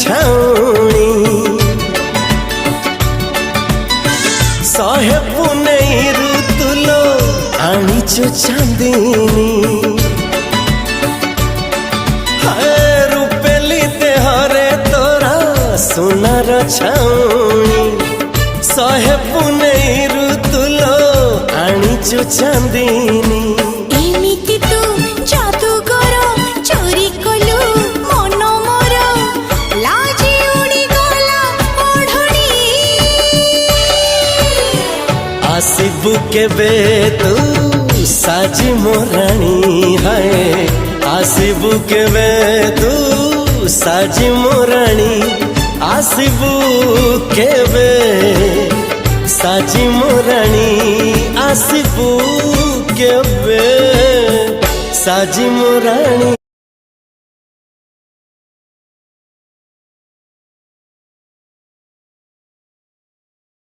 छाउणी सहे पुनई ऋतुलो आनीचु चांदनी रूपेली देहरे तोरा सोनार छाउणी सहे पुनई ऋतुलो आनीचु चांदनी एमिति तू जादूगर चोरी कलु मन मोर लाजी उड़ी गला ओढ़णी आसिबु केबे तू साजी मोराणी है आसिबु केबे तू साजी मोराणी आसिबु केबे साजी मोराणी आसिबु केबे साजी मोराणी।